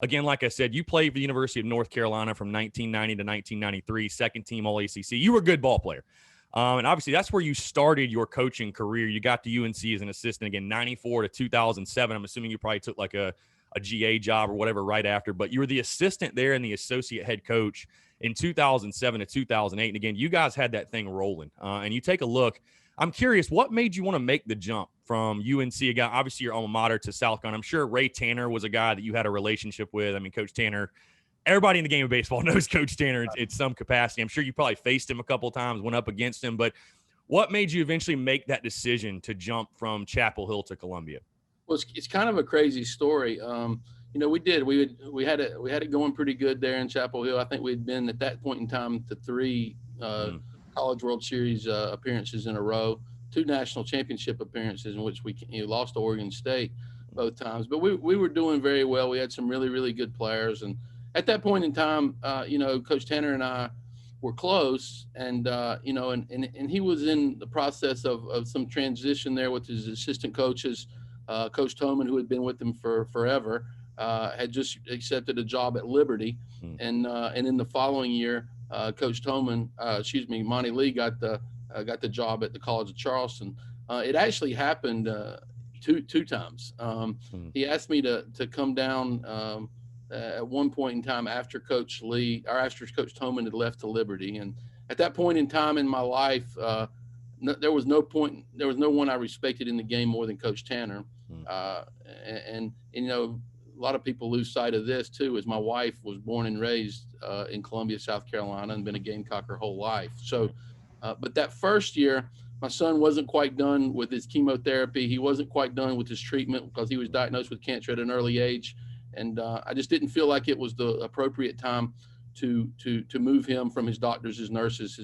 again, like I said, you played for the University of North Carolina from 1990 to 1993, second team All ACC. You were a good ball player. And obviously, that's where you started your coaching career. You got to UNC as an assistant, again, 94 to 2007. I'm assuming you probably took like a GA job or whatever right after, but you were the assistant there and the associate head coach in 2007 to 2008. And again, you guys had that thing rolling. And you take a look. I'm curious, what made you want to make the jump from UNC, again, obviously your alma mater, to South Carolina? I'm sure Ray Tanner was a guy that you had a relationship with. I mean, Coach Tanner, everybody in the game of baseball knows Coach Tanner in some capacity. I'm sure you probably faced him a couple of times, went up against him. But what made you eventually make that decision to jump from Chapel Hill to Columbia? Well, it's kind of a crazy story. We had it going pretty good there in Chapel Hill. I think we had been at that point in time to three College World Series appearances in a row, 2 national championship appearances in which we lost to Oregon State both times. But we were doing very well. We had some really, really good players. And at that point in time, Coach Tanner and I were close. And he was in the process of some transition there with his assistant coaches. Coach Toman, who had been with him for forever, had just accepted a job at Liberty. And in the following year, Coach Toman, Monty Lee got the job at the College of Charleston. It actually happened two times. He asked me to come down at one point in time after Coach Toman had left to Liberty. And at that point in time in my life, there was no one I respected in the game more than Coach Tanner. And a lot of people lose sight of this too, as my wife was born and raised in Columbia, South Carolina, and been a Gamecock her whole life. So, but that first year, my son wasn't quite done with his chemotherapy. He wasn't quite done with his treatment because he was diagnosed with cancer at an early age. And I just didn't feel like it was the appropriate time to move him from his doctors, his nurses,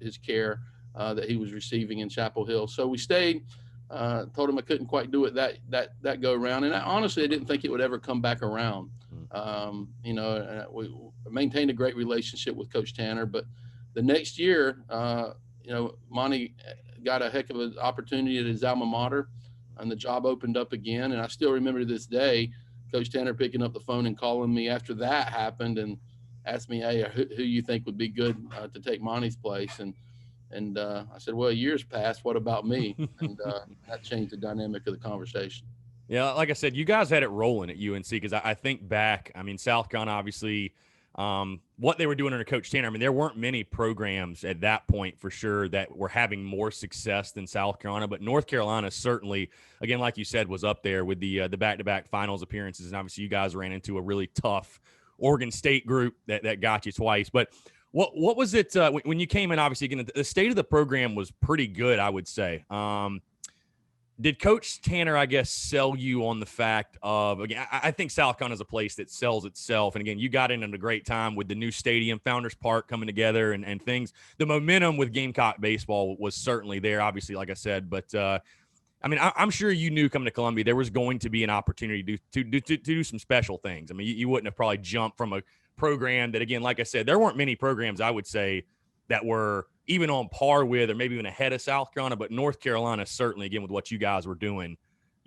his care that he was receiving in Chapel Hill. So we stayed. Told him I couldn't quite do it that go around, and honestly I didn't think it would ever come back around. We maintained a great relationship with Coach Tanner, but the next year, Monty got a heck of an opportunity at his alma mater, and the job opened up again. And I still remember to this day, Coach Tanner picking up the phone and calling me after that happened and asked me, "Hey, who you think would be good to take Monty's place?" And I said, "Well, years passed. What about me?" And that changed the dynamic of the conversation. Yeah, like I said, you guys had it rolling at UNC because I think back, I mean, South Carolina, obviously, what they were doing under Coach Tanner, I mean, there weren't many programs at that point for sure that were having more success than South Carolina. But North Carolina certainly, again, like you said, was up there with the back-to-back finals appearances. And obviously you guys ran into a really tough Oregon State group that got you twice. But what was it when you came in? Obviously, again, the state of the program was pretty good, I would say. Did Coach Tanner, I guess, sell you on the fact of, again, I think South Carolina is a place that sells itself. And again, you got in at a great time with the new stadium, Founders Park coming together and things. The momentum with Gamecock baseball was certainly there, obviously, like I said. But, I mean, I'm sure you knew coming to Columbia there was going to be an opportunity to do some special things. I mean, you wouldn't have probably jumped from a program that, again, like I said, there weren't many programs, I would say, that were even on par with or maybe even ahead of South Carolina. But North Carolina, certainly, again, with what you guys were doing,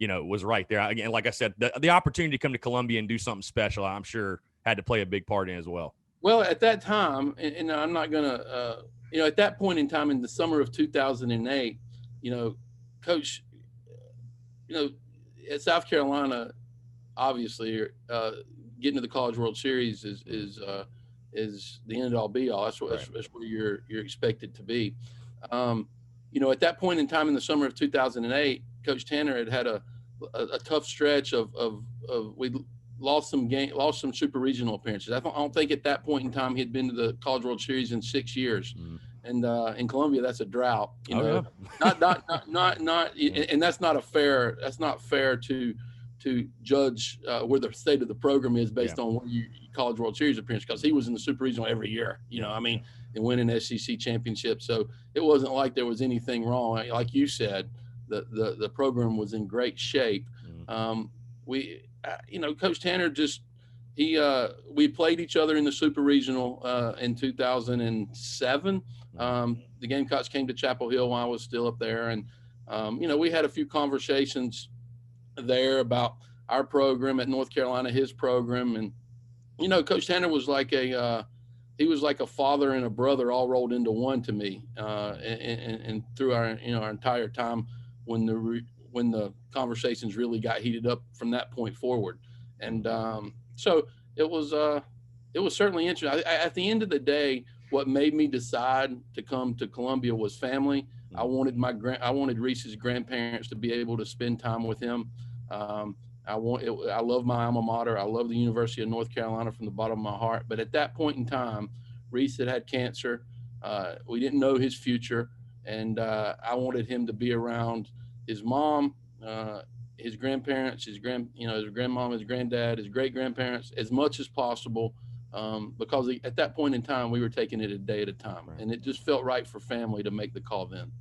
was right there. Again, like I said, the opportunity to come to Columbia and do something special, I'm sure, had to play a big part in as well. Well, at that time, and I'm not going to, at that point in time in the summer of 2008, Coach, at South Carolina, obviously, getting to the College World Series is the end all be all. That's where you're expected to be. At that point in time in the summer of 2008, Coach Tanner had a tough stretch of we lost some super regional appearances. I don't think at that point in time he had been to the College World Series in 6 years. And in Columbia, that's a drought, not, and that's not fair to judge where the state of the program is based on where you College World Series appearance, because he was in the Super Regional every year, and winning SEC championships. So it wasn't like there was anything wrong. Like you said, the program was in great shape. Coach Tanner we played each other in the Super Regional in 2007. The Gamecocks came to Chapel Hill while I was still up there, and we had a few conversations there about our program at North Carolina, his program, and Coach Tanner was like he was like a father and a brother all rolled into one to me. And through our entire time when the conversations really got heated up from that point forward. And so it was certainly interesting. At the end of the day, what made me decide to come to Columbia was family. I wanted Reese's grandparents to be able to spend time with him. I love my alma mater. I love the University of North Carolina from the bottom of my heart. But at that point in time, Reese had cancer. We didn't know his future, and I wanted him to be around his mom, his grandparents, his grandmom, his granddad, his great grandparents as much as possible. Because at that point in time, we were taking it a day at a time, and it just felt right for family to make the call then.